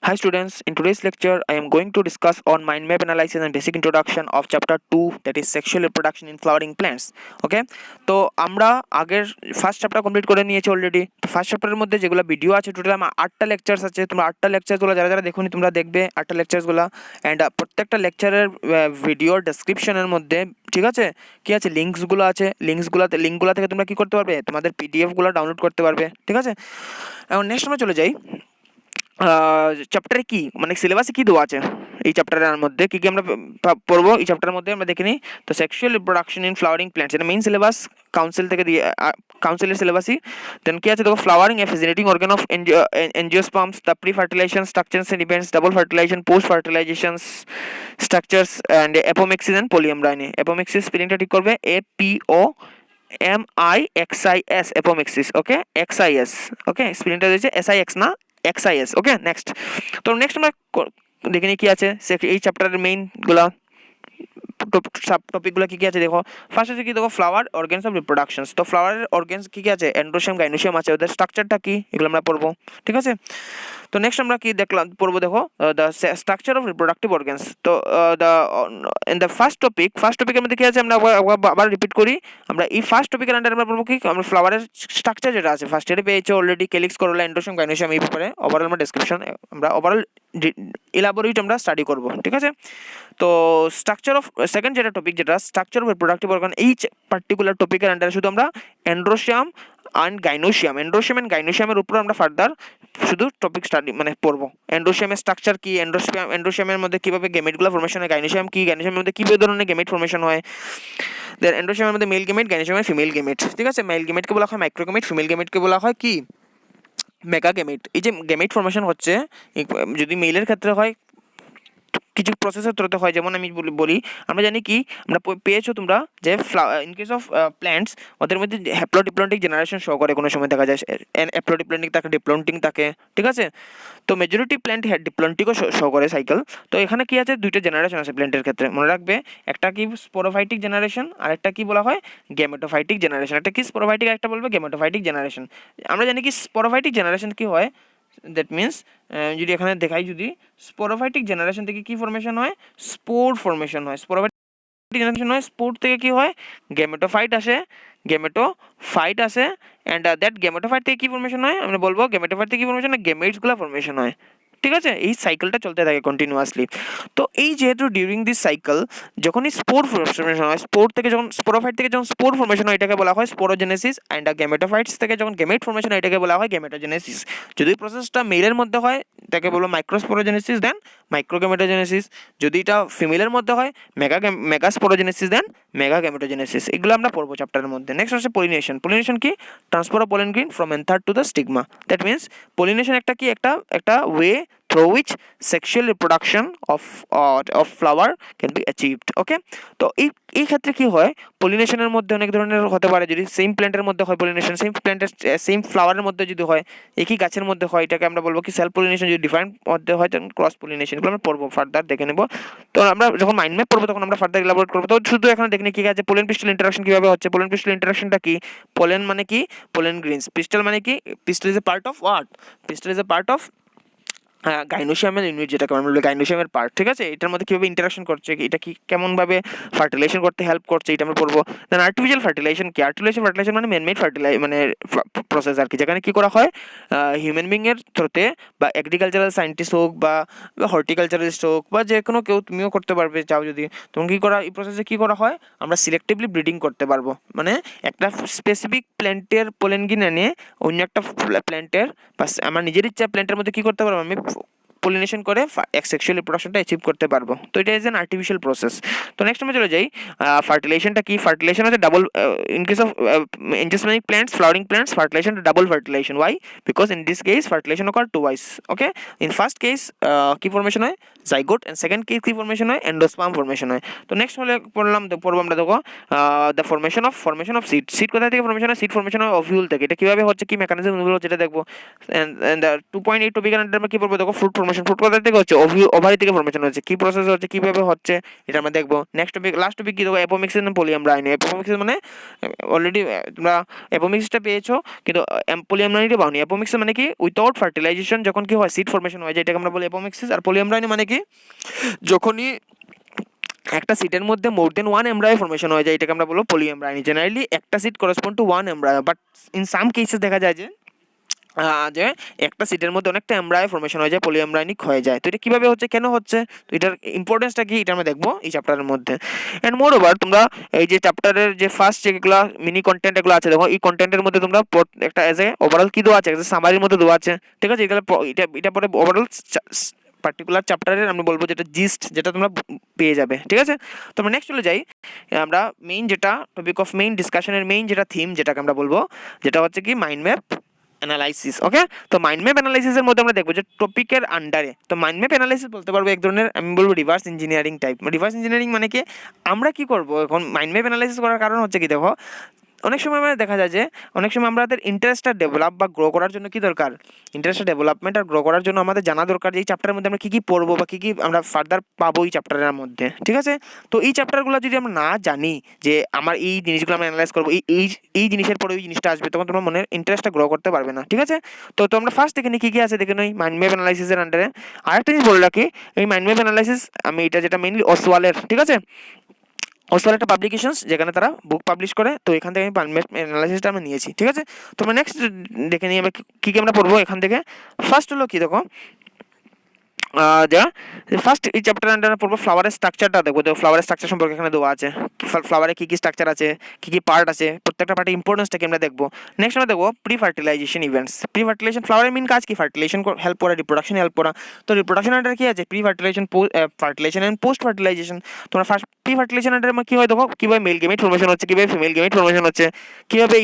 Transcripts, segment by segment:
Hi students, in today's lecture I am going to discuss on mind map analysis and basic introduction of chapter 2, that is sexual reproduction in flowering plants. Okay, তো আমরা আগের first chapter complete করে নিয়েছি already. তো first চ্যাপ্টারের মধ্যে যেগুলো video আছে টোটাল আমার 8টা লেকচারস আছে, তোমরা 8টা লেকচারগুলো যারা যারা দেখোনি তোমরা দেখবে 8টা লেকচারসগুলো। অ্যান্ড প্রত্যেকটা লেকচারের ভিডিওর ডেসক্রিপশনের মধ্যে ঠিক আছে কি আছে লিঙ্কসগুলো আছে, লিঙ্কগুলো থেকে তোমরা কি করতে পারবে, তোমাদের পিডিএফগুলো ডাউনলোড করতে পারবে। ঠিক আছে, এখন নেক্সট আমরা চলে যাই চ্যাপ্টারে কি মানে সিলেবাসে কি দেওয়া আছে এই চ্যাপ্টারের মধ্যে কি কি আমরা পড়বো এই চ্যাপ্টারের মধ্যে আমরা দেখে নিই। তো sexual reproduction in flowering plants, এটা মেইন সিলেবাস কাউন্সিল থেকে দিয়ে, কাউন্সিলের সিলেবাসই। দেন কি আছে দেখো, flowering a facilitating organ of angiosperms, the pre fertilisation structures and events, double fertilisation, post fertilisation structures and apomixis and polyembryony. Apomixis স্পেলিংটা ঠিক করবে APOMIXIS, apomixis. Okay, XIS, okay স্পেলিংটা দিয়েছে SIX না XIS। Okay, next. তো next আমরা দেখে নিই কি আছে এই চ্যাপ্টারের মেইনগুলো সাব টপিকগুলো কি কি আছে দেখো। ফার্স্ট আছে কি দেখো, ফ্লাওয়ার অর্গানস অফ রিপ্রোডাকশনস। তো ফ্লাওয়ারের অর্গানস কি কি আছে, এন্ড্রোশিয়াম, গাইনোশিয়াম আছে, ওদের স্ট্রাকচারটা কি এগুলো আমরা পড়বো। ঠিক আছে, তো নেক্সট আমরা কি দেখলাম পড়বো দেখো, the structure of reproductive organs. তো দ্য ইন দ্য ফার্স্ট টপিকের মধ্যে কি আছে আমরা আবার রিপিট করি। আমরা এই ফার্স্ট টপিকের আন্ডারে আমরা পড়বো কি, আমরা ফ্লাওয়ারের স্ট্রাকচার যেটা আছে ফার্স্ট ইয়ারে পেয়েছে অলরেডি, কেলিক্স, করোলা, এন্ড্রোশিয়াম, গাইনোশিয়াম, এই ব্যাপারে ওভারঅল আমরা ডেসক্রিপশন আমরা ওভারঅল ইলাবোরেট আমরা স্টাডি করব। ঠিক আছে, তো স্ট্রাকচার অফ সেকেন্ড যেটা টপিক, যেটা স্ট্রাকচার অফ রিপ্রোডাক্টিভ অর্গান, এই পার্টিকুলার টপিকের আন্ডারে শুধু আমরা এন্ড্রোশিয়াম অ্যান্ড গাইনোশিয়ামের উপর আমরা ফার্দার শুধু টপিক স্টাডি মানে পড়বো। এন্ড্রোশিয়ামের স্ট্রাকচার কি, এন্ড্রোশিয়ামের মধ্যে কিভাবে গেমেটগুলো ফর্মেশন হয়, গাইনোশিয়াম কি, গাইনোশিয়ামের মধ্যে কি ধরনের গেমেট ফর্মেশন হয়, দেন এন্ড্রোশিয়ামের মধ্যে মেল গেমেট, গাইনোশিয়ামের ফিমেল গেমেট। ঠিক আছে, মেল গেমেটকে বলা হয় মাইক্রোগেমেট, ফিমেল গেমেটকে বলা হয় কি মেগা গেমেট। এই যে গেমেট ফর্মেশন হচ্ছে যদি মেলের ক্ষেত্রে হয় কিছু প্রসেসের থ্রুতে হয়, যেমন আমি বলি আমরা জানি কি আমরা পেয়েছো তোমরা যে ইন কেস অফ প্ল্যান্টস ওদের মধ্যে হ্যাপ্লোডিপ্লন্টিক জেনারেশন শো করে, কোনো সময় দেখা যায় হ্যাপ্লোডিপ্লন্টিক থাকে, ডিপ্লন্টিং থাকে। ঠিক আছে, তো মেজরিটি প্ল্যান্ট ডিপ্লন্টিকও শো করে সাইকেল। তো এখানে কি আছে, দুইটা জেনারেশন আছে প্ল্যান্টের ক্ষেত্রে, মনে রাখবে। একটা কি স্পোরোফাইটিক জেনারেশন আর একটা কি বলা হয় গ্যামেটোফাইটিক জেনারেশন। একটা কি স্পোরোফাইটিক, একটা বলবে গ্যামেটোফাইটিক জেনারেশন। আমরা জানি কি স্পোরোফাইটিক জেনারেশন কি হয়, দ্যাট মিনস যদি এখানে দেখাই, যদি স্পোরোফাইটিক জেনারেশন থেকে কি ফর্মেশন হয়, স্পোর ফর্মেশন হয়। স্পোরোফাইটিক জেনারেশন হয়, স্পোর থেকে কি হয় গ্যামেটোফাইট আসে, অ্যান্ড দ্যাট গ্যামেটোফাইট থেকে কি ফর্মেশন হয়, আমরা বলবো গ্যামেটোফাইট থেকে কি ফর্মেশন হয়, গেমেটসগুলো ফর্মেশন হয়। ঠিক আছে, এই সাইকেলটা চলতে থাকে কন্টিনিউয়াসলি। তো এই যেহেতু ডিউরিং দিস সাইকেল যখনই স্পোর ফর্মেশন হয়, স্পোরোফাইট থেকে যখন স্পোর ফর্মেশন হয় এটাকে বলা হয় স্পোরোজেনেসিস, অ্যান্ড গ্যামেটোফাইটস থেকে যখন গেমেট ফর্মেশন হয় এটাকে বলা হয় গ্যামেটোজেনেসিস। যদি প্রসেসটা মেলের মধ্যে হয় তাকে বলবো মাইক্রোস্পোরোজেনেসিস, দেন মাইক্রোগ্যামেটোজেনেসিস। যদি এটা ফিমেলের মধ্যে হয় মেগাস্পোরোজেনেসিস, দেন মেগাগ্যামেটোজেনেসিস। এগুলো আমরা পড়বো চ্যাপ্টারের মধ্যে। নেক্সট হচ্ছে পলিনেশন কি, transfer of pollen grain from anther to the stigma. That means pollination একটা কি একটা way through which sexual reproduction of flower can be achieved. Okay, তো এই ক্ষেত্রে কি হয়, পলিনেশনের মধ্যে অনেক ধরনের হতে পারে। যদি সেম প্ল্যান্টের মধ্যে হয় পলিনেশন, সেম ফ্লাওয়ারের মধ্যে যদি হয়, একই গাছের মধ্যে হয়, এটাকে আমরা বলবো কি সেলফ পলিনেশন। যদি ডিফারেন্ট মধ্যে হয় তখন ক্রস পলিনেশন। এগুলো আমরা পড়বো ফার্দার দেখে নেবো। তো আমরা যখন মাইন্ড ম্যাপ পড়বো তখন আমরা ফার্দার ইলাবোরেট করবো। তো শুধু এখানে দেখে নিই কি আছে, পোলেন পিস্টল ইন্টারাকশন কিভাবে হচ্ছে। পোলেন পিস্টল ইন্টারাকশনটা কি, পোলেন মানে কি পোলেন গ্রেইনস, পিস্টল মানে কি pistil is a part of what, pistil is a part of গাইনোশিয়ামের ইউনিট, যেটাকে আমরা বলি গাইনোশিয়ামের পার্ট। ঠিক আছে, এটার মধ্যে কীভাবে ইন্টারাকশন করছে, এটা কি কেমনভাবে ফার্টিলাইজেশন করতে হেল্প করছে, এটা আমরা পড়বো। দেন আর্টিফিশিয়াল ফার্টিলাইজেশন কি, আর্টিফিশিয়াল ফার্টিলাইজেশন মানে ম্যানমেড মানে প্রসেস আর কি, যেখানে কি করা হয় হিউম্যান বিংয়ের থ্রুতে, বা এগ্রিকালচারাল সায়েন্টিস্ট হোক বা হর্টিকালচারিস্ট হোক বা যে কোনো কেউ, তুমিও করতে পারবে চাও যদি, তখন কী করা এই প্রসেসে কী করা হয়, আমরা সিলেক্টিভলি ব্রিডিং করতে পারবো। মানে একটা স্পেসিফিক প্ল্যান্টের পোলেন গ্রেইন এনে অন্য একটা প্ল্যান্টের বা আমার নিজের ইচ্ছা প্ল্যান্টের মধ্যে কী করতে পারবো, আমি পলিনেশন করে সেক্সুয়াল রিপ্রোডাকশনটা অ্যাচিভ করতে পারবো। তো এটা ইজ অ্যান আর্টিফিশিয়াল প্রসেস। তো নেক্সট আমরা চলে যাই, ফার্টিলাইজেশনটা কি, ফার্টিলাইজেশন হচ্ছে double in case of angiospermic plants, flowering plants, fertilisation double fertilisation. Why? Because in this case fertilisation occur twice. Okay, in first case কি ফর্মেশন হয় জাইগোট, এন্ড সেকেন্ড কেস কি ফর্মেশন হয় এন্ডোস্পার্ম ফর্মেশন হয়। তো next হলে পড়বো আমরা দেখো দ্য ফর্মেশন অফ সিড কোথা থেকে ফর্মেশন হয়, সিড ফর্মেশন হয় ওভিউল থেকে। এটা কিভাবে হচ্ছে, কি মেকানিজম, যেটা দেখবো। এন্ড 2.8 টপিকের আন্ডারে আমরা কি পড়বো দেখো, ফ্রুট ফর্মেশন ফর্মেশন ফুড পদার্থ থেকে হচ্ছে, ওভারি থেকে ফর্মেশন হচ্ছে, কি প্রসেস হচ্ছে, কিভাবে হচ্ছে, এটা আমরা দেখবো। নেক্সট টপিক, লাস্ট টপিক কি দেখো, অ্যাপোমিক্সিস এন্ড পলিয়ামরাইনি। অ্যাপোমিক্সিস মানে অলরেডি তোমরা অ্যাপোমিক্সিসটা পেয়েছো, কিন্তু পলিয়ামরাইনিটা পাওনি। অ্যাপোমিক্সিস মানে কি, উইথাউট ফার্টিলাইজেশন যখন কি হয় সিড ফর্মেশন হয় যায়, এটাকে আমরা বলি অ্যাপোমিক্সিস। আর পলিয়ামরাইনি মানে কি, যখনই একটা সিটের মধ্যে more than one embryo formation হয়ে যায়, এটাকে আমরা বলবো পলিএমব্রায়োনি। জেনারেলি একটা seed correspond to one embryo, but in some cases দেখা যায় যে যে একটা সিটের মধ্যে অনেকটা এমব্রায়ো ফর্মেশন হয়ে যায়, পলিএমব্রায়োনিক হয়ে যায়। তো এটা কিভাবে হচ্ছে, কেন হচ্ছে, তো এটার ইম্পর্টেন্সটা কি, এটা আমরা দেখবো এই চ্যাপ্টারের মধ্যে। অ্যান্ড মোর ওভার তোমরা এই যে চ্যাপ্টারের যে ফার্স্ট যেগুলো মিনি কন্টেন্ট এগুলো আছে, দেখো এই কন্টেন্টের মধ্যে তোমরা একটা এজ এ ওভারঅল কি দেওয়া আছে, এজ এ সামারির মধ্যে দেওয়া আছে, ঠিক আছে। এগুলো এটা পরে ওভারঅল পার্টিকুলার চ্যাপ্টারের আমি বলবো যেটা জিস্ট, যেটা তোমরা পেয়ে যাবে, ঠিক আছে। তো আমরা নেক্সট চলে যাই, আমরা মেইন যেটা টপিক অফ মেইন ডিসকাশনের মেইন যেটা থিম, যেটাকে আমরা বলবো, যেটা হচ্ছে কি মাইন্ড ম্যাপ অ্যানালাইসিস। ওকে, তো মাইন্ড ম্যাপ অ্যানালাইসিসের মধ্যে আমরা দেখবো যে টপিকের আন্ডারে, তো মাইন্ড ম্যাপ অ্যানালাইসিস বলতে পারবো এক ধরনের, আমি বলবো reverse engineering type. Reverse engineering মানে কি, আমরা কি করবো এখন মাইন্ড ম্যাপ অ্যানালাইসিস করার কারণ হচ্ছে কি, দেখো অনেক সময় আমাদের দেখা যায় যে অনেক সময় আমাদের ইন্টারেস্টটা ডেভেলপ বা গ্রো করার জন্য কি দরকার, ইন্টারেস্টটা ডেভেলপমেন্ট আর গ্রো করার জন্য আমাদের জানা দরকার যে এই চ্যাপ্টারের মধ্যে আমরা কী কী পড়বো বা কী কী আমরা ফার্দার পাবো এই চ্যাপ্টারের মধ্যে, ঠিক আছে। তো এই চ্যাপ্টারগুলো যদি আমরা না জানি যে আমার এই জিনিসগুলো আমরা অ্যানালাইজ করবো, এই জিনিসের পরে ওই জিনিসটা আসবে, তখন তোমার মনের ইন্টারেস্টটা গ্রো করতে পারবে না, ঠিক আছে। তো আমরা ফার্স্ট দেখে নিই কী কী আছে, দেখে নিই মাইন্ড ম্যাপ অ্যানালাইসিসের আন্ডারে। আরেকটা জিনিস বলে রাখি, এই মাইন্ড ম্যাপ অ্যানালাইসিস আমি এটা যেটা মেইনলি ওসওয়ালের, ঠিক আছে, ওসওয়াল একটা পাবলিকেশনস যেখানে তারা বুক পাবলিশ করে, তো এখান থেকে আমি অ্যানালাইসিসটা আমরা নিয়েছি, ঠিক আছে। তো আমরা নেক্সট দেখে নিই আমরা কী কী আমরা পড়বো এখান থেকে। ফার্স্ট হলো কি, দেখো যা ফার্স্ট এই চ্যাপ্টার আন্ডারে পড়বো ফ্লাওয়ারের স্ট্রাকচারটা দেখবো। তো ফ্লাওয়ারের স্ট্রাকচার সম্পর্কে এখানে দেওয়া আছে, ফ্লাওয়ারে কী কী স্ট্রাকচার আছে, কী কী পার্ট আছে, প্রত্যেকটা পার্টের ইম্পর্টেন্সটাকে আমরা দেখবো। নেক্সট আমরা দেখবো pre fertilisation events. Pre fertilisation, ফ্লাওয়ারের মেইন কাজ কি, ফার্টিলাইজেশন হেল্প করা, রিপ্রোডাকশন হেল্প করা। তো রিপ্রোডাকশন আন্ডারে কি আছে, pre fertilisation, fertilisation and post fertilisation. তোমরা ফার্স্ট প্রি ফার্টিলাইজেশন আন্ডারে কী হয় দেখো, কীভাবে মেল গেমেট ফর্মেশন হচ্ছে, কীভাবে ফিমেল গেমেট ফর্মেশন হচ্ছে, কীভাবে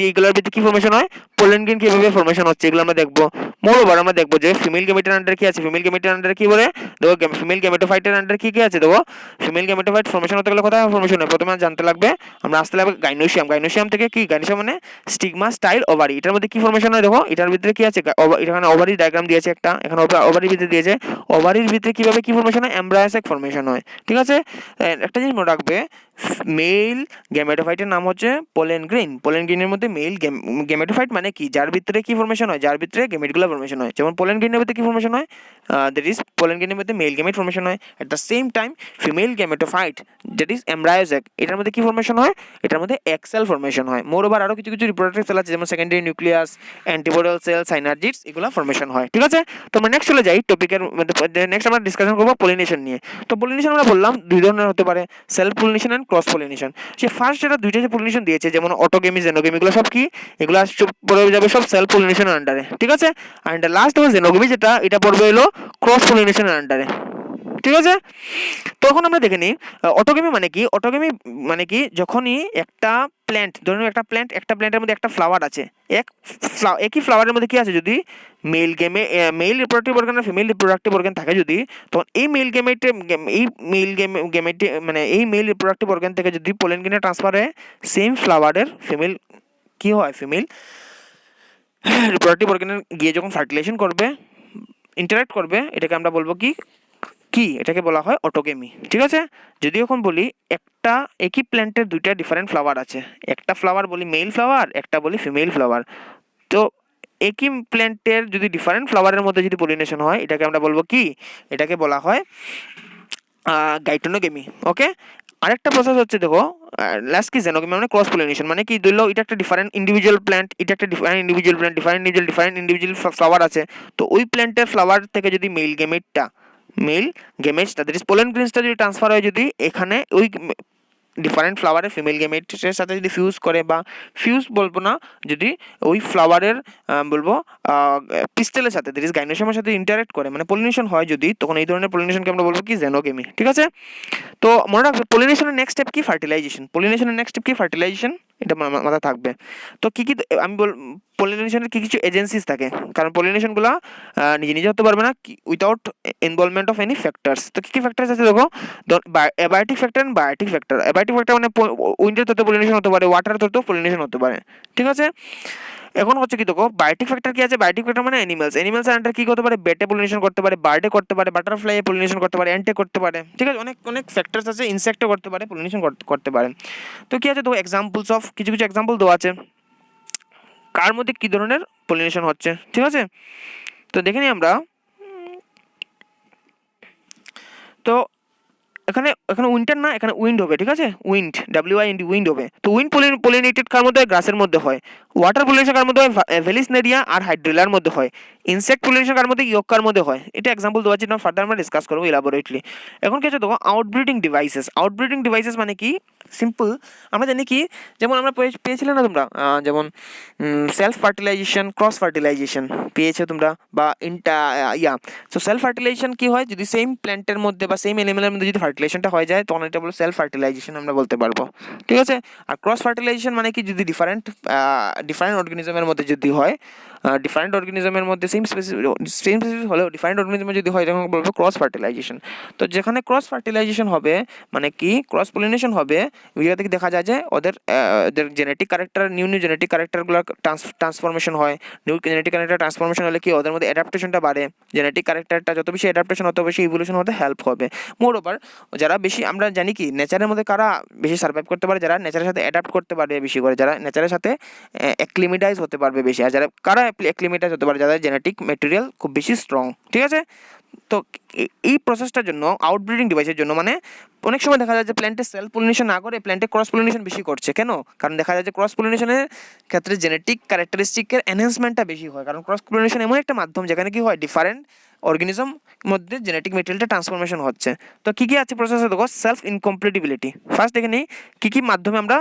এইগুলোর ভিতরে কী ফর্মেশন হয়, পোলেন গ্রেন কীভাবে ফর্মেশন হচ্ছে, এগুলো আমরা দেখবো। মোরওভার আমরা দেখবো যে ফিমেল গেমেটের আন্ডারে কী আছে, ফিমেল গেমেটের আন্ডারে কী বলে, দেখো ফিমেল গ্যামেটোফাইটের আন্ডারে কী কী আছে, দেখো ফিমেল গ্যামেটোফাইট ফর্মেশন হতে গেলে কোথায় ফর্মেশন হয়, প্রথমে জানতে লাগবে, আমরা আসতে লাগবে গাইনোসিয়াম। গাইনোসিয়াম থেকে কি, গাইনোসিয়াম মানে স্টিগমা স্টাইল ওভারি, এটার মধ্যে কি ফর্মেশন হয়, দেখো এটার ভিতরে কি আছে, এখানে ওভারির ডায়াগ্রাম দিয়েছে একটা, এখানে ওভারির ভিতরে দিয়েছে, ওভারির ভিতরে কিভাবে কি ফর্মেশন হয়, এমব্রায়োসেক ফর্মেশন হয়, ঠিক আছে। একটা জিনিস মনে রাখবে, মেল গ্যামেটোফাইটের নাম হচ্ছে পোলেন গ্রেন। পোলেন গ্রেনের মধ্যে মেল গ্যামেটোফাইট মানে কি, যার ভিতরে কি ফর্মেশন হয়, যার ভিতরে গ্যামেটগুলো ফর্মেশন হয়। যেমন পোলেন গ্রেনের ভিতরে কি ফর্মেশন হয়, দ্যাট ইজ পোলেন গ্রেনের মধ্যে মেল গ্যামেট ফর্মেশন হয়। At the same time female gametophyte that is embryo sac, এটার মধ্যে কি ফর্মেশন হয়, এটার মধ্যে এক্সেল ফর্মেশন হয়। মোরওভার আরও কিছু কিছু রিপ্রোডাক্টিভ সেল আছে, যেমন সেকেন্ডারি নিউক্লিয়াস, অ্যান্টিবোডাল সেল, সাইনার্জিডস, এগুলো ফর্মেশন হয়, ঠিক আছে। তো আমরা নেক্সট চলে যাই টপিকের মধ্যে। নেক্সট আমরা ডিসকাশন করবো পলিনেশন নিয়ে। তো পলিনেশন আমরা বললাম দুই ধরনের হতে পারে, self pollination and cross pollination. Say first যেটা দুইটা যে পলিনেশন দিয়েছে, যেমন অটোগেমি, জেনোগেমি, এগুলো সব কি, এগুলো পড়ে যাবে সব সেলফ পলিনেশনের আন্ডারে, ঠিক আছে। অ্যান্ড লাস্ট হবে জেনোগেমি, যেটা এটা পড়বে হলো ক্রস পলিনেশনের আন্ডারে, ঠিক আছে। তো এখন আমরা দেখে নিই অটোগেমি মানে কি। অটোগেমি মানে কি, যখনই একটা প্ল্যান্ট, ধরুন একটা প্ল্যান্টের মধ্যে একটা ফ্লাওয়ার আছে, একই ফ্লাওয়ারের মধ্যে কি আছে, যদি মেল রিপ্রোডাক্টিভ অর্গান আর ফিমেল রিপ্রোডাক্টিভ অর্গান থাকে যদি, তখন এই গেমেটে মানে এই মেল রিপ্রোডাক্টিভ অর্গান থেকে যদি পোলেন গ্রেনে ট্রান্সফার হয় সেম ফ্লাওয়ারের ফিমেল কি হয়, ফিমেল রিপ্রোডাক্টিভ অর্গানে গিয়ে যখন ফার্টিলাইজেশন করবে, ইন্টারাক্ট করবে, এটাকে আমরা বলবো কি, এটাকে বলা হয় অটোগেমি, ঠিক আছে। যদি এখন বলি একটা একই প্ল্যান্টের দুইটা ডিফারেন্ট ফ্লাওয়ার আছে, একটা ফ্লাওয়ার বলি মেল ফ্লাওয়ার, একটা বলি ফিমেল ফ্লাওয়ার, তো একই প্ল্যান্টের যদি ডিফারেন্ট ফ্লাওয়ারের মধ্যে যদি পলিনেশন হয়, এটাকে আমরা বলবো কি, এটাকে বলা হয় গাইটোনোগেমি, ওকে। আরেকটা প্রসেস হচ্ছে দেখো লাস্ট কি, জেনোগেমি মানে ক্রস পলিনেশন, মানে কি ধরলো এটা একটা ডিফারেন্ট ইন্ডিভিজুয়াল প্ল্যান্ট, এটা একটা different individual plant, different individual flower আছে, তো ওই প্ল্যান্টের ফ্লাওয়ার থেকে যদি মেল গেমেটটা দ্যাট ইজ পোলেন গ্রেনসটা যদি ট্রান্সফার হয়, যদি এখানে ওই ডিফারেন্ট ফ্লাওয়ারের ফিমেল গেমেটের সাথে যদি ফিউজ করে, বা ফিউজ বলবো না, যদি ওই ফ্লাওয়ারের বলবো পিস্টেলের সাথে দ্যাট ইজ গাইনোসিয়ামের সাথে ইন্টারেক্ট করে, মানে পলিনেশন হয় যদি, তখন এই ধরনের পলিনেশনকে আমরা বলবো কি, জেনোগেমি, ঠিক আছে। তো মনে রাখবে পলিনেশনের নেক্সট স্টেপ কি, ফার্টিলাইজেশন। পলিনেশনের নেক্সট স্টেপ কি, ফার্টিলাইজেশন, এটা মাথায় থাকবে। তো কী কী আমি পলিনেশনের কি কিছু এজেন্সিস থাকে, কারণ পলিনেশনগুলো নিজে নিজে হতে পারবে না without involvement of any factors. তো কী কী ফ্যাক্টরস আছে দেখো, abiotic factor and biotic factor. Abiotic factor মানে উইন্ডের তত্ত্বে পলিনেশন হতে পারে, ওয়াটার তত্ত্বেও পলিনেশন হতে পারে, ঠিক আছে। এখন হচ্ছে কি দেখো বায়োটিক ফ্যাক্টর কি আছে, বায়োটিক ফ্যাক্টর মানে অ্যানিমালস আন্ডার কি করতে পারে, বেটে পলিনেশন করতে পারে, বার্ডে করতে পারে, বাটারফ্লাই পলিনেশন করতে পারে, অ্যান্টে করতে পারে, ঠিক আছে, অনেক অনেক ফ্যাক্টরস আছে, ইনসেক্টও করতে পারে, পলিনেশন করতে পারে। তো কি আছে দেখো এক্সাম্পলস অফ, কিছু কিছু এক্সাম্পল দেওয়া আছে কার মধ্যে কি ধরনের পলিনেশন হচ্ছে, ঠিক আছে। তো দেখে নিই আমরা। তো এখানে এখানে উইন্টার না, এখানে উইন্ড হবে, ঠিক আছে, উইন্ড, WIND, উইন্ড হবে। তো উইন্ড পলিনেটেড কার মধ্যে হয়, গ্রাসের মধ্যে হয়। ওয়াটার পলিনেশন কার মধ্যে হয়, ভেলিসনেরিয়া আর হাইড্রিলার মধ্যে হয়। ইনসেক্ট পলিনেশন কার মধ্যে, ইয়ক্কার মধ্যে হয়। এটা এক্সাম্পল দেওয়া আছে, ফার্দার আমরা ডিসকাস করবো ইলাবোরেটলি। এখন কি আছে দেখো আউটব্রিডিং ডিভাইসেস। আউটব্রিডিং ডিভাইসেস মানে কি, সিম্পল আমরা জানি কি, যেমন আমরা পেয়েছিলে না তোমরা, যেমন সেলফ ফার্টিলাইজেশন, ক্রস ফার্টিলাইজেশন পেয়েছো তোমরা, বা সো সেলফ ফার্টিলাইজেশন কি হয়, যদি সেম প্ল্যান্টের মধ্যে বা সেম এনিমেলের মধ্যে যদি ফার্টিলাইজেশনটা হয়ে যায় তখন এটা বলো সেলফ ফার্টিলাইজেশন আমরা বলতে পারবো, ঠিক আছে। আর ক্রস ফার্টিলাইজেশন মানে কি, যদি ডিফারেন্ট অর্গানিজমের মধ্যে যদি হয়, ডিফারেন্ট অর্গানিজমের মধ্যে সেম স্পেসিফিক হলেও ডিফারেন্ট অর্গানিজমে যদি হয় তখন বলবো ক্রস ফার্টিলাইজেশন। তো যেখানে ক্রস ফার্টিলাইজেশন হবে মানে কি, ক্রস পলিনেশন হবে, ওইটা থেকে দেখা যায় যে ওদের জেনেটিক ক্যারেক্টার, নিউ জেনেটিক ক্যারেক্টারগুলো ট্রান্সফরমেশন হয়। নিউ জেনেটিক ক্যারেক্টার ট্রান্সফরমেশন হলে কি ওদের মধ্যে অ্যাডাপ্টেশনটা বাড়ে। জেনেটিক ক্যারেক্টারটা যত বেশি অ্যাডাপ্টেশন তত বেশি ইভলিউশন হতে হেল্প হবে। মোর ওভার যারা বেশি, আমরা জানি কি নেচারের মধ্যে কারা বেশি সার্ভাইভ করতে পারে, যারা নেচারের সাথে অ্যাডাপ্ট করতে পারবে বেশি করে, যারা নেচারের সাথে অ্যাক্লিমেটাইজ হতে পারবে বেশি, আর যারা কারা অ্যাক্লিমেটাইজ হতে পারে, যাদের জেনেটিক ম্যাটেরিয়াল খুব বেশি স্ট্রং, ঠিক আছে। তো এই প্রসেসটার জন্য, আউটব্রিডিং ডিভাইসের জন্য, মানে অনেক সময় দেখা যায় যে প্ল্যান্টে সেলফ পলিনেশন না করে প্ল্যান্টে ক্রস পলিনেশন বেশি করছে। কেন? কারণ দেখা যায় যে ক্রস পলিনেশনের ক্ষেত্রে জেনেটিক ক্যারেক্টারিস্টিকের এনহ্যান্সমেন্টটা বেশি হয়, কারণ ক্রস পলিনেশন এমন একটা মাধ্যম যেখানে কি হয় ডিফারেন্ট অর্গানিজম মধ্যে জেনেটিক মেটেরিয়ালটা ট্রান্সফরমেশন হচ্ছে। তো কী কী আছে প্রসেসে দেখো, সেলফ ইনকমপ্লিটিবিলিটি। ফার্স্ট দেখে নিই কী কী মাধ্যমে আমরা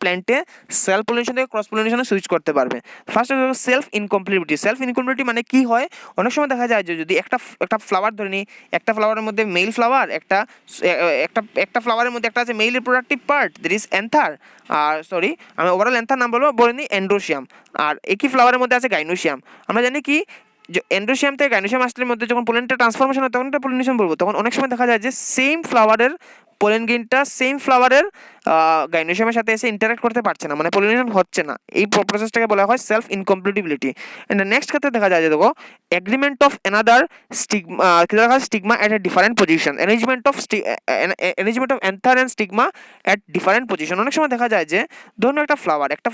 প্ল্যান্টে সেলফ পলিনেশন থেকে ক্রস পলিনেশনে সুইচ করতে পারবে। First self incompatibility. Self incompatibility মানে কি হয়, অনেক সময় দেখা যায় যে যদি একটা ফ্লাওয়ার ধরে নিই, একটা ফ্লাওয়ারের মধ্যে মেল ফ্লাওয়ার, একটা ফ্লাওয়ারের মধ্যে একটা আছে male reproductive part, there is anther, আর সরি আমি ওভারঅল অ্যান্থার নাম বলে নিই এন্ড্রোশিয়াম, আর একই ফ্লাওয়ারের মধ্যে আছে গাইনোশিয়াম। আমরা জানি কি এন্ড্রোশিয়াম থেকে গাইনোশিয়াম আসলের মধ্যে যখন পোলেনটা ট্রান্সফরমেশন হয় তখন এটা পলিনেশন বলবো। তখন অনেক সময় দেখা যায় যে সেম ফ্লাওয়ারের পোলেন গ্রেনটা সেম ফ্লাওয়ারের গাইনোশিয়ামের সাথে এসে ইন্টারাক্ট করতে পারছে না, মানে পলিনেশন হচ্ছে না। এই প্রসেসটাকে বলা হয় সেলফ ইনকমপ্লিটিবিলিটি। এন্ড নেক্সট ক্ষেত্রে দেখা যায় যে দেখো agreement of another stigma at a different position, arrangement of another and stigma at different position. অনেক সময় দেখা যায় যে ধরুন একটা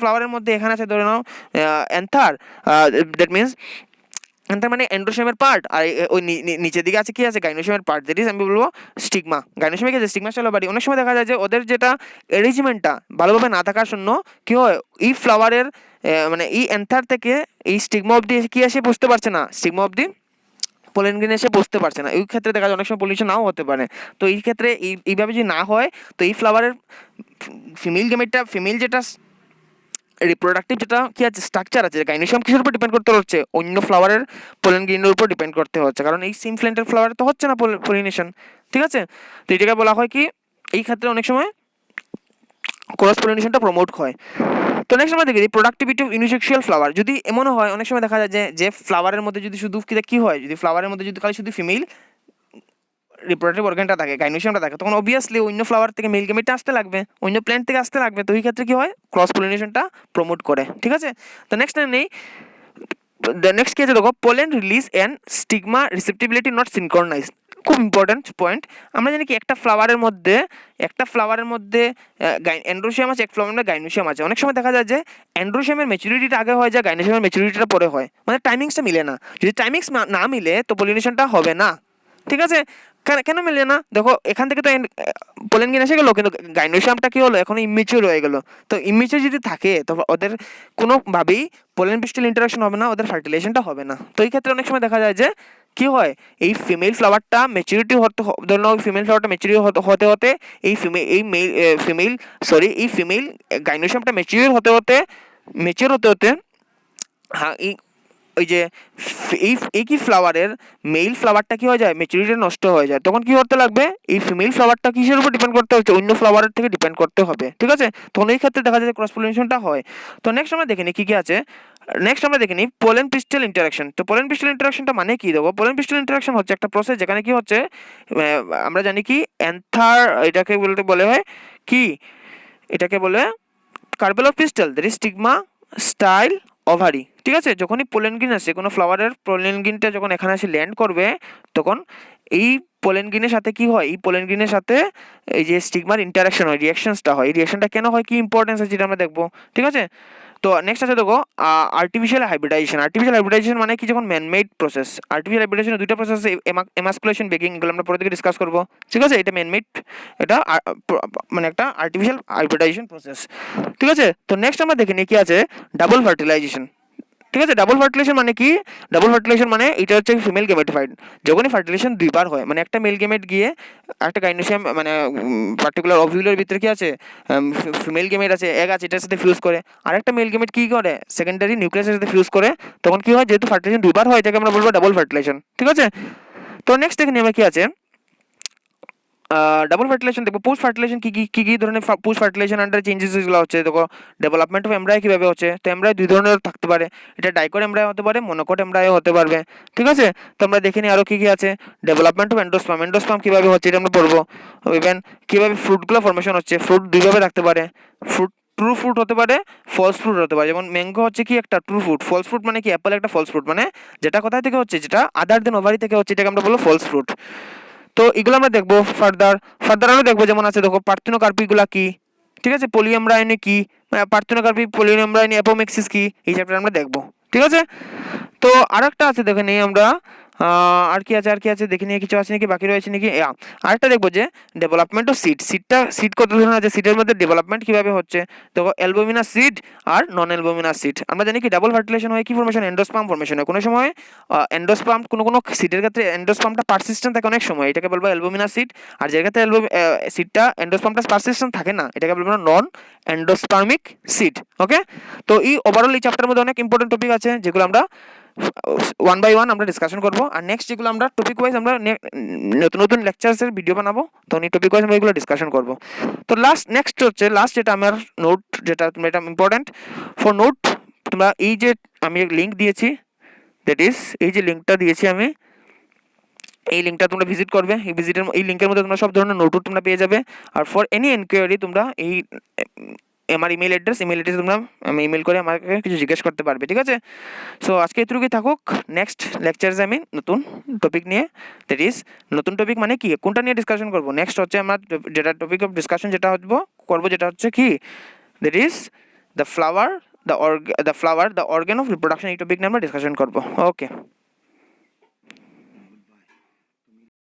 ফ্লাওয়ারের মধ্যে এখানে আছে ধরে নাও অ্যান্থার, দ্যাট মিনস তার মানে এন্ড্রোশিয়ামের পার্ট, আর ওই নিচের দিকে আছে কি আছে গাইনোশিয়ামের পার্ট, দ্যাট ইজ আমি বলবো স্টিগমা। গাইনোশিয়ামে কি আছে স্টিগমা স্টাইল বাড়ি। অনেক সময় দেখা যায় যে ওদের যেটা অ্যারেঞ্জমেন্টটা ভালোভাবে না থাকার জন্য কি হয়, এই ফ্লাওয়ারের মানে এই অ্যান্থার থেকে এই স্টিগমা অবধি কি আসে বুঝতে পারছে না, স্টিগমা অবধি পোলেন গ্রেন এসে বসতে পারছে না। এই ক্ষেত্রে দেখা যায় অনেক সময় পলিনেশন নাও হতে পারে। তো এই ক্ষেত্রে এইভাবে যদি না হয় তো এই ফ্লাওয়ারের ফিমেল যেটা রিপ্রোডাক্টিভ যেটা কি আছে স্ট্রাকচার আছে, গাইনোশিয়াম কিসের উপর ডিপেন্ড করতে হচ্ছে, অন্য ফ্লাওয়ারের পোলেন গ্রেনের উপর ডিপেন্ড করতে হচ্ছে, কারণ এই সেম প্ল্যান্টের ফ্লাওয়ার তো হচ্ছে না পলিনেশন, ঠিক আছে। তো এটাকে বলা হয় কি, এই ক্ষেত্রে অনেক সময় ক্রস পলিনেশনটা প্রমোট হয়। তো নেক্সট আমরা দেখি প্রোডাক্টিভিটি অফ ইউনিসেক্সুয়াল ফ্লাওয়ার। যদি এমনও হয় অনেক সময় দেখা যায় যে ফ্লাওয়ারের মধ্যে যদি শুধু কি হয়, যদি ফ্লাওয়ারের মধ্যে যদি খালি শুধু ফিমেল রিপ্রোডাক্টিভ অর্গানটা থাকে, গাইনোশিয়ামটা থাকে, তখন অবভিয়াসলি অন্য ফ্লাওয়ার থেকে মেল গেমেটটা আসতে লাগবে, অন্য প্ল্যান্ট থেকে আসতে লাগবে। তো এই ক্ষেত্রে কি হয়, ক্রস পলিনেশনটা প্রমোট করে, ঠিক আছে। তো নেক্সট নেই নেক্সট কি আছে দেখো, pollen release and stigma receptivity not synchronise. খুব ইম্পর্টেন্ট পয়েন্ট। আমরা জানি কি একটা ফ্লাওয়ারের মধ্যে অ্যান্ড্রোশিয়াম আছে, এক ফ্লাওয়ারের মধ্যে গাইনোশিয়াম আছে। অনেক সময় দেখা যায় যে অ্যান্ড্রোশিয়ামের ম্যাচুরিটিটা আগে হয় যায়, গাইনোশিয়ামের ম্যাচুরিটিটা পরে হয়, মানে টাইমিংসটা মিলে না। যদি টাইমিংস না মিলে তো পলিনেশনটা হবে না, ঠিক আছে। কেন মিলে না, দেখো এখান থেকে তো পোলেন গ্রেন এসে গেলো কিন্তু গাইনোশিয়ামটা কি হলো এখন ইম্যাচিউর হয়ে গেলো। তো ইম্যাচিউর যদি থাকে তো ওদের কোনোভাবেই পোলেন পিস্টল ইন্টারাকশন হবে না, ওদের ফার্টিলাইজেশনটা হবে না। তো এই ক্ষেত্রে অনেক সময় দেখা যায় যে কি হয়, এই ফিমেল ফ্লাওয়ারটা ম্যাচুরিটি হতে, ধরুন ওই ফিমেল ফ্লাওয়ারটা ম্যাচুরিটি হতে হতে এই ফিমেল গাইনোশিয়ামটা ম্যাচিউর হতে হতে হ্যাঁ ওই যে একই ফ্লাওয়ারের মেল ফ্লাওয়ারটা কি হয়ে যায়, ম্যাচুরিটি নষ্ট হয়ে যায়। তখন কি করতে লাগবে, এই ফিমেল ফ্লাওয়ারটা কিসের উপর ডিপেন্ড করতে হচ্ছে, অন্য ফ্লাওয়ারের থেকে ডিপেন্ড করতে হবে, ঠিক আছে। তখন এই ক্ষেত্রে দেখা যায় ক্রস পলিনেশনটা হয়। তো নেক্সট আমরা দেখে নিই কি কি আছে। নেক্সট আমরা দেখে নিই পোলেন পিস্টল ইন্টারাকশন। তো পোলেন পিস্টল ইন্টারাকশনটা মানে কি দেখো, পোলেন পিস্টল ইন্টারাকশন হচ্ছে একটা প্রসেস যেখানে কি হচ্ছে, আমরা জানি কি অ্যান্থার, এটাকে বলে হয় কি, এটাকে বলে carpel of pistol, that is stigma style ovary, ঠিক আছে। যখনই পোলেন গ্রিন আসে, কোনো ফ্লাওয়ারের পোলেন গ্রিনটা যখন এখানে এসে ল্যান্ড করবে, তখন এই পোলেন গ্রিনের সাথে কি হয়, এই পোলেন গ্রিনের সাথে এই যে স্টিগমার ইন্টারাকশন হয়, রিয়াকশনসটা হয়। এই রিয়াকশনটা কেন হয়, কি ইম্পর্টেন্স আছে, যেটা আমরা দেখবো, ঠিক আছে। তো নেক্সট আছে দেখো আর্টিফিশিয়াল হাইব্রিডাইজেশন। আর্টিফিশিয়াল হাইব্রিডাইজেশন মানে কি, যখন ম্যানমেড প্রসেস। আর্টিফিশিয়াল হাইব্রিডাইজেশনের দুইটা প্রসেস, এমাস্কুলেশন, বেকিং, এগুলো আমরা পরে থেকে ডিসকাস করবো, ঠিক আছে। এটা ম্যানমেড, এটা মানে একটা আর্টিফিশিয়াল হাইব্রিডাইজেশন প্রসেস, ঠিক আছে। তো নেক্সট আমরা দেখে নিই কি আছে, ডাবল ফার্টিলাইজেশন, ঠিক আছে। ডাবল ফার্টিলাইজেশন মানে কি, ডাবল ফার্টিলাইজেশন মানে এটা হচ্ছে ফিমেল গেমেটিফাইড। যখনই ফার্টিলাইজেশন দুইবার হয়, মানে একটা মেল গেমেট গিয়ে একটা গাইনোসিয়াম মানে পার্টিকুলার ওভিউলের ভিতরে কি আছে, ফিমেল গেমেট আছে, এগ আছে, এটার সাথে ফিউজ করে। আরেকটা মেল গেমেট কি করে, সেকেন্ডারি নিউক্লিয়াসের সাথে ফিউজ করে। তখন কি হয়, যেহেতু ফার্টিলাইজেশন দুইবার হয়, এটাকে আমরা বলবো ডাবল ফার্টিলাইজেশন, ঠিক আছে। তো নেক্সট দেখে নিই আমরা কি আছে, ডাবল ফার্টিলাইজেশন দেখবো। পোস্ট ফার্টিলাইজেশন কি ধরনের পোস্ট ফার্টিলাইজেশন আন্ডার চেঞ্জেস যেগুলো হচ্ছে, দেখো ডেভেলপমেন্ট অফ এমব্রায় কিভাবে হচ্ছে। তো এমব্রায় দুই ধরনের থাকতে পারে, এটা ডাইকট এমব্রায় হতে পারে, মনোকট এমব্রায় হতে পারবে, ঠিক আছে। তো আমরা দেখে নিই আরো কি আছে। ডেভেলপমেন্ট অফ এন্ডোস্পার্ম, এন্ডোস্পার্ম কিভাবে হচ্ছে এটা আমরা পড়বো। ইভেন কিভাবে ফ্রুটগুলো ফর্মেশন হচ্ছে, ফ্রুট দুইভাবে থাকতে পারে, ফ্রুট ট্রু ফ্রুট হতে পারে, ফলস ফ্রুট হতে পারে। যেমন ম্যাঙ্গো হচ্ছে কি একটা ট্রু ফ্রুট, ফলস ফ্রুট মানে কি অ্যাপল একটা ফলস ফ্রুট, মানে যেটা কোথায় থেকে হচ্ছে, যেটা আদার দেন ওভারি থেকে হচ্ছে, এটাকে আমরা বলবো ফলস ফ্রুট। তো এগুলো আমরা দেখবো ফার্দার আমরা দেখবো। যেমন আছে দেখো পার্থেনোকার্পিগুলা কি, ঠিক আছে, পলিএমব্রায়োনি কি, পার্থেনোকার্পি, পলিএমব্রায়োনি, অ্যাপোমেক্সিস কি, এই চ্যাপ্টার আমরা দেখবো, ঠিক আছে। তো আরেকটা আছে দেখে নেই আমরা, আর কি আছে দেখে নিয়ে, কিছু আছে নাকি বাকি রয়েছে নাকি। আরেকটা দেখবো যে ডেভেলপমেন্ট অফ সিড কত ধরনের আছে, সিডের মধ্যে ডেভেলপমেন্ট কিভাবে হচ্ছে। দেখো অ্যালবুমিনাস সিড আর নন অ্যালবুমিনাস সিড। আমরা জানি কি ডাবল ফার্টিলাইজেশন হয় কি ফর্মেশন, এন্ডোস্পার্ম ফর্মেশন হয়। কোনো সময় এন্ডোস্পার্ম, কোনো সিডের ক্ষেত্রে এন্ডোস্পার্মটা পারসিস্টেন্ট থাকে অনেক সময়, এটাকে বলবো অ্যালবুমিনাস সিড। আর যার ক্ষেত্রে সিডটা এন্ডোস্পার্মটা পারসিস্টেন্ট থাকে না, এটাকে বলবো নন এন্ডোস্পার্মিক সিড, ওকে। তো এই ওভারঅল এই চ্যাপ্টারের মধ্যে অনেক ইম্পর্টেন্ট টপিক আছে, যেগুলো আমরা ওয়ান বাই ওয়ান আমরা ডিসকাশন করবো। আর নেক্সট যেগুলো আমরা টপিক ওয়াইজ আমরা নতুন নতুন লেকচার্সের ভিডিও বানাবো, তো এই টপিক ওয়াইজ আমরা এগুলো ডিসকাশন করবো। তো নেক্সট হচ্ছে যেটা আমার নোট, যেটা তোমরা এটা ইম্পর্টেন্ট ফর নোট, তোমরা এই যে আমি লিঙ্ক দিয়েছি, দ্যাট ইজ এই যে লিঙ্কটা দিয়েছি আমি, এই লিঙ্কটা তোমরা ভিজিট করবে। এই লিঙ্কের মধ্যে তোমরা সব ধরনের নোট তোমরা পেয়ে যাবে। আর ফর এনি এনকোয়ারি তোমরা এই আমার ইমেল অ্যাড্রেস তোমরা আমি ইমেল করে আমাকে কিছু জিজ্ঞেস করতে পারবে, ঠিক আছে। সো আজকে এতটুকুই থাকুক। নেক্সট লেকচারে আমি নতুন টপিক নিয়ে, দ্যাট ইজ নতুন টপিক মানে কি, কোনটা নিয়ে ডিসকাশন করবো। নেক্সট হচ্ছে আমরা যেটা টপিক অফ ডিসকাশন যেটা করবো, যেটা হচ্ছে কি, that is the flower the organ of reproduction. এই টপিক নিয়ে আমরা ডিসকাশন করবো, ওকে।